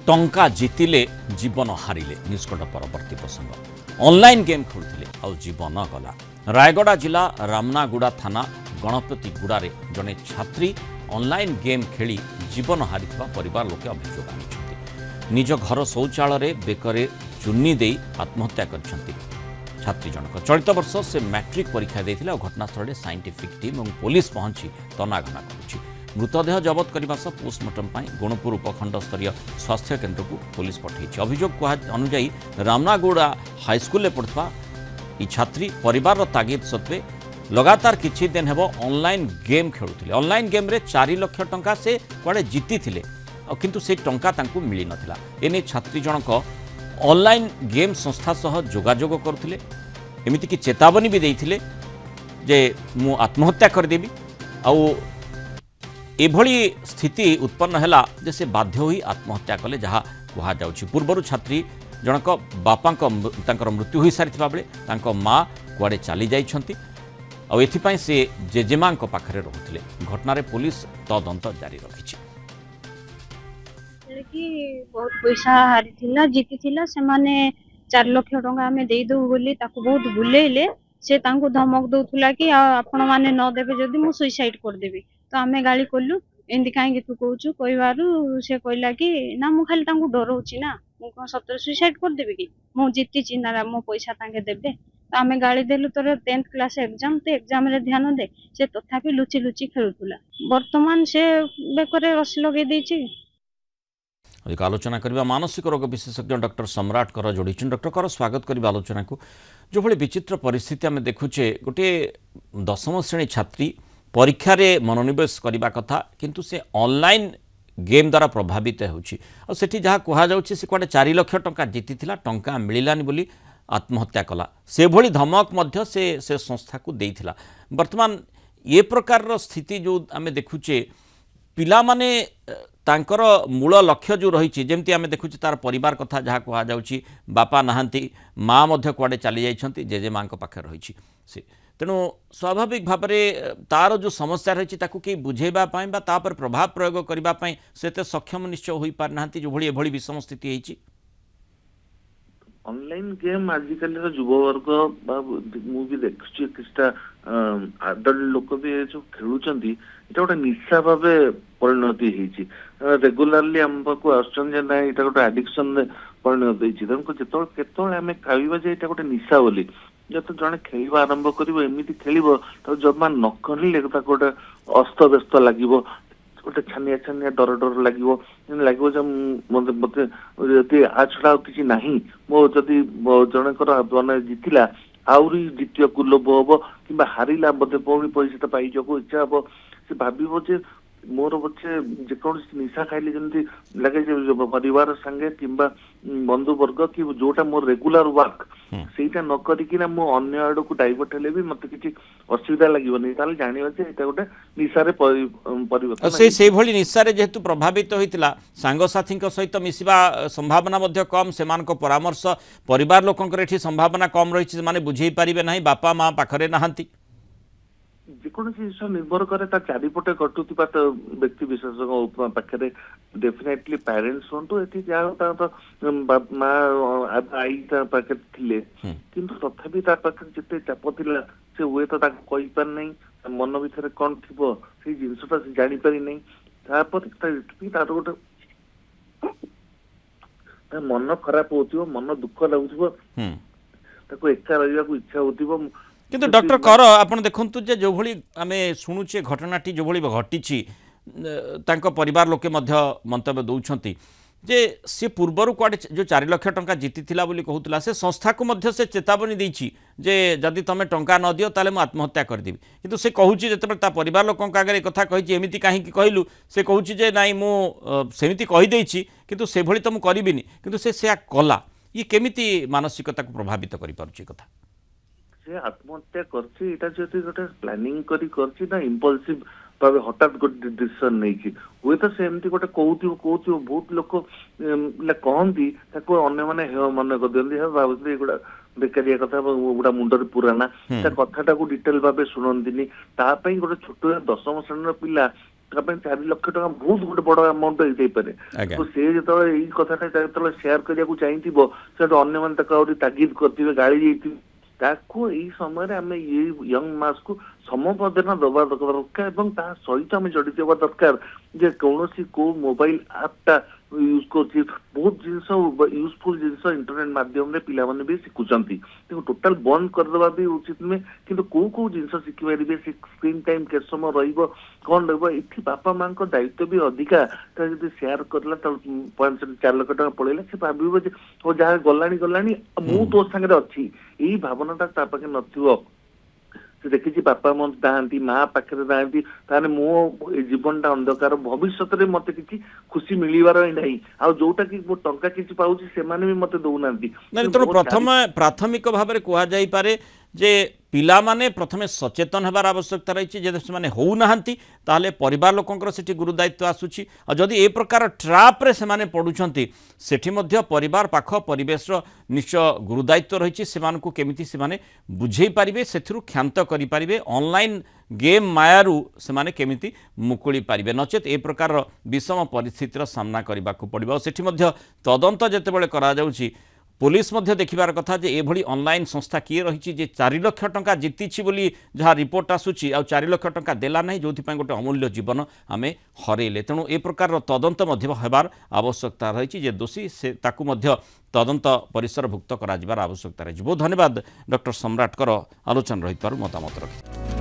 टंका जितिले जीवन हारिले निष्कट परवर्ती प्रसंग ऑनलाइन गेम खेलुथिले आउ जीवन गला। रायगड़ा जिला रामनागुड़ा थाना गणपतिगुड़ा जड़े छात्री ऑनलाइन गेम खेली जीवन हारिथिबा परिवार लोके अभियोग आनिछन्ति। निज घर शौचालय बेकरे चुन्नी देई आत्महत्या करछन्ति। छात्री जनक चलित वर्ष से मैट्रिक परीक्षा देथिले घटनास्थल साइंटिफिक टीम और पुलिस पहुंची तनाघना करुछि। मृतदेह जबत करने सह पोस्टमार्टम गुणपुर उपखंड स्तरीय स्वास्थ्य केन्द्र को पुलिस पठाई। अभियोग अनुजाई रामनागुड़ा हाईस्कल पढ़ुवा छात्री परिवार तागिद सत्वे लगातार किछि दिन हेबो ऑनलाइन गेम खेलुथिले। ऑनलाइन गेम रे 4 लाख टंका से कुआडे जीति थिले किंतु से टंका तांकु मिली नथिला। एने छात्री जनक ऑनलाइन गेम संस्था सह जोगाजोग करुथिले। एमिति कि चेतावनी भी देइथिले जे मु आत्महत्या करदेबी। आउ एभली स्थिति उत्पन्न हैला जे से बाध्य होई आत्महत्या कले जहा कहा जाउछि। पूर्वरु छात्री जनक बापा तांकर मृत्यु होई सारिथिबा बेले तांको मां कुआडे चली जाइछन्ति आ एथिपाई से जेजेमां को पाखरे रहुथिले। घटना रे पुलिस तदंत जारी रखिछि। कि बहुत पैसा हारी थिला जीती थिला से माने 4 लाख टंका हमें दे दो बोली ताको बहुत बुलेइले। से तांको धमक दउथुला कि आपण माने न देबे जदी मु सुसाइड कर देबी। तो आमे गाली करलु एंदी काहे तू कहूछु कहबारु से कहला कि ना मु खाली तांको डरौछि ना मु कोन सतर सुसाइड कर देबी कि मु जीती छि ना मो पैसा तांके देबे। तो आमे गाली देलु तोर 10th क्लास एग्जाम ते एग्जाम रे ध्यान दे। से तथापि लुचि लुचि खेलुथुला। वर्तमान से बेकरे रस लगे देछि। अधिक आलोचना करबा मानसिक रोग विशेषज्ञ डॉक्टर सम्राट कर जोड़ी। डॉक्टर कर स्वागत करबा आलोचना को। जो भली विचित्र परिस्थिति आम देखुचे गोटे 10वीं श्रेणी छात्री परीक्षा रे मनोनिवेश करबा कथा किंतु से ऑनलाइन गेम द्वारा प्रभावित होउछि। और सेठी जहा कहा जाउछि से कुआडे 4 लाख टंका जीति थिला टंका मिलिलानी बोली आत्महत्या कला। से भली धमक मध्य से संस्था को देइथिला। वर्तमान ये प्रकार रो स्थिति जो आम देखुचे पिला माने तांकर मूल लक्ष्य जो रही जमती आम देखुचे तार परिवार कथा जहाँ कह जाउछि बापा नहांती माँ मध्य कुआडे चली जाइछन्ति जेजे माँ पाखे रही से तेणु स्वाभाविक भाव में तार जो समस्या रही ताकू कि बुझेबा पाई बा तापर प्रभाव प्रयोग करबा पाई सेते सक्षम निश्चय होई पार नांती जो भली एभली विषम स्थिति होईछि। ऑनलाइन गेम आजिकल युववर्ग मु भी देखुची किछटा अडल्ट लोक भी जो खेलुचंती एटा गोटे निशा भावे परिणति होईछि। रेगुलरली हम पाखु आछन जे ना एटा गोटे एडिक्शन परिणत होईछि। तनको जेतोल केतोल हमें खाइबा जे एटा गोटे निशा बोली जत जने खेलिबा आरंभ करिवो एमिति खेलिबो त जमा न खेलिले ताको गोटे अस्त व्यस्त लागिवो गोटे छानिया छानिया डर डर लगे जब मत आ छड़ा किसी ना मो जदि जनकर मैंने जीतला आहरी द्वितीय को लोभ हम कि हारिला बोधे पुणी पैसा पाइज को इच्छा हम से भाव मोर पचे जेकोसी निशा खाइले जमी लगे परिवार संगे कि बंधु वर्ग कि जोटा मोर रेगुलर वर्क सेटा न करिकिना मो अन्य आड़ को डाइवर्ट हेले भी मते किछि असुविधा लागिवनी ताले जानिबा जे एटा गोटे निशा रे परिवर्तन से भली निशा रे जेहेतु प्रभावित होइतिला सांग साथी सहित मिसिबा संभावना मध्य कम सेमान को परामर्श परिवार लोकंकर एठी संभावना कम रही से माने बुझेई परिबे नाही बापा मां पाखरे नाहंती जेकोसी जिस निर्भर करे चारिपटे घटुवा व्यक्ति विशेष पाखे डेफिनेटली पेरेंट्स हूँ ये जहाँ माँ आई पाखे थे कि तथापि पाखे जिते चाप थिला से हुए तो कही पार नहीं मन भर कौन थी से जिनसा से जापारी नहीं तार गोटे मन खराब हो मन दुख लगुव एका रहा इच्छा हो। किंतु डॉक्टर कर आप देखु जो भली आमे शुणुचे घटनाटी जो भली घटी परिवार लोके मंतव्य दौरान जे सी पूर्वर कुआडे जो 4 लाख टंका जीति थिला बोली कहूतला से संस्था को मध्य से चेतावनी देछि जे जदि तमे टंका न दियो ताले मु आत्महत्या कर देबी। किंतु से कहूछि जते ता परिवार लोकन आगे कथा कहिछि एमिति काहे कि कहलु से कहूछि जे नाइ मु सेमिति कहि देछि किंतु से भली त मु करिबिनी किंतु से कला ये केमिति मानसिकता को प्रभावित करि पारुछि कथा से आत्महत्या करछि एटा जति गोटे प्लानिंग करी करछि ना इम्पल्सिव भाव हठात गोटे डिसीजन नहीं हुए तो से एमती गोटे कहूथिबो बहुत लोक कहती अन्य मैंने मन कर दिखती भावती एगुड़ा बेकारिया कथा गुड़ा मुंडर पुराना कथाटा को डिटेल भाव शुणती गोटे छोट 10वीं श्रेणी पिला ପାଇଁ 4 ଲକ୍ଷ ଟଙ୍କା ବହୁତ ଗୋଟେ ବଡ ଆମାଉଣ୍ଟ ହେଇଯାଇପାରେ। ଆଜ୍ଞା। ତ ସେ ଯେତେବେଳେ ଏଇ କଥାଟା ଯେତେବେଳେ ସେୟାର କରିବାକୁ ଚାହିଁଥିବ ସେଠୁ ଅନ୍ୟମାନେ ତାକୁ ଆହୁରି ତାଗିଦ କରିଥିବେ, ଗାଳି ଦେଇଥିବେ, ତାକୁ ଏଇ ସମୟରେ ଆମେ ଏଇ ୟଙ୍ଗ ମାସକୁ ସମବେଦନା ଦେବା ଦରକାର ଏବଂ ତା ସହିତ ଆମେ ଜଡିତ ହେବା ଦରକାର ଯେ କୌଣସି କୋଉ ମୋବାଇଲ ଆପଟା ୟୁଜ କରୁଛି, ବହୁତ ଜିନିଷ ୟୁଜଫୁଲ ଜିନିଷ ଇଣ୍ଟରନେଟ ମାଧ୍ୟମରେ ପିଲାମାନେ ବି ଶିଖୁଛନ୍ତି, ତେଣୁ ଟୋଟାଲ ବନ୍ଦ କରିଦେବା ବି ଉଚିତ ନୁହେଁ। କିନ୍ତୁ କୋଉ କୋଉ ଜିନିଷ ଶିଖିପାରିବେ, ସେ ସ୍କ୍ରିନ୍ ଟାଇମ କେତେ ସମୟ ରହିବ, କଣ ରହିବ, ଏଠି ବାପା ମାଙ୍କ ଦାୟିତ୍ୱ ବି ଅଧିକା। ତା ଯଦି ସେୟାର କରିଲା ତ 4 ଲକ୍ଷ ଟଙ୍କା ପଳେଇଲା, ସେ ଭାବିବ ଯେ ଓ ଯାହା ଗଲାଣି ମୁଁ ତୋ ସାଙ୍ଗରେ ଅଛି, ଏଇ ଭାବନାଟା ତା ପାଖେ ନଥିବ। ସେ ଦେଖିଛି ବାପା ମୋ ନାହାନ୍ତି, ମା ପାଖରେ ନାହାନ୍ତି, ତାହେଲେ ମୋ ଏ ଜୀବନଟା ଅନ୍ଧକାର, ଭବିଷ୍ୟତରେ ମତେ କିଛି ଖୁସି ମିଳିବାର ହିଁ ନାହିଁ, ଆଉ ଯୋଉଟା କି ମୁଁ ଟଙ୍କା କିଛି ପାଉଛି ସେମାନେ ବି ମତେ ଦଉନାହାନ୍ତି। ନାଇଁ ତେଣୁ ପ୍ରାଥମିକ ଭାବରେ କୁହାଯାଇପାରେ ଯେ ପିଲାମାନେ ପ୍ରଥମେ ସଚେତନ ହେବାର ଆବଶ୍ୟକତା ରହିଛି। ଯଦି ସେମାନେ ହେଉନାହାନ୍ତି ତାହେଲେ ପରିବାର ଲୋକଙ୍କର ସେଠି ଗୁରୁଦାୟିତ୍ୱ ଆସୁଛି। ଆଉ ଯଦି ଏ ପ୍ରକାର ଟ୍ରାପ୍ରେ ସେମାନେ ପଡ଼ୁଛନ୍ତି ସେଠି ମଧ୍ୟ ପରିବାର ପାଖ ପରିବେଶର ନିଶ୍ଚୟ ଗୁରୁଦାୟିତ୍ୱ ରହିଛି। ସେମାନଙ୍କୁ କେମିତି ସେମାନେ ବୁଝେଇ ପାରିବେ, ସେଥିରୁ କ୍ଷାନ୍ତ କରିପାରିବେ, ଅନଲାଇନ୍ ଗେମ୍ ମାୟାରୁ ସେମାନେ କେମିତି ମୁକୁଳି ପାରିବେ, ନଚେତ୍ ଏ ପ୍ରକାର ବିଷମ ପରିସ୍ଥିତିର ସାମ୍ନା କରିବାକୁ ପଡ଼ିବ। ଆଉ ସେଠି ମଧ୍ୟ ତଦନ୍ତ ଯେତେବେଳେ କରାଯାଉଛି पुलिस मध्य देखिबार कथा जे एभली ऑनलाइन संस्था किए रही जे 4 लाख टंका जीति बोली जहाँ रिपोर्ट आसूची आ 4 लाख टंका देला नहीं, जो गोटे अमूल्य जीवन आम हरइले। तेणु ए प्रकार तदंत होबार आवश्यकता रही जे दोषी से ताकू मध्य तदंत परिसरभुक्त करार आवश्यकता रही। बहुत धन्यवाद डॉक्टर सम्राटकर आलोचना रही मतामत रखी।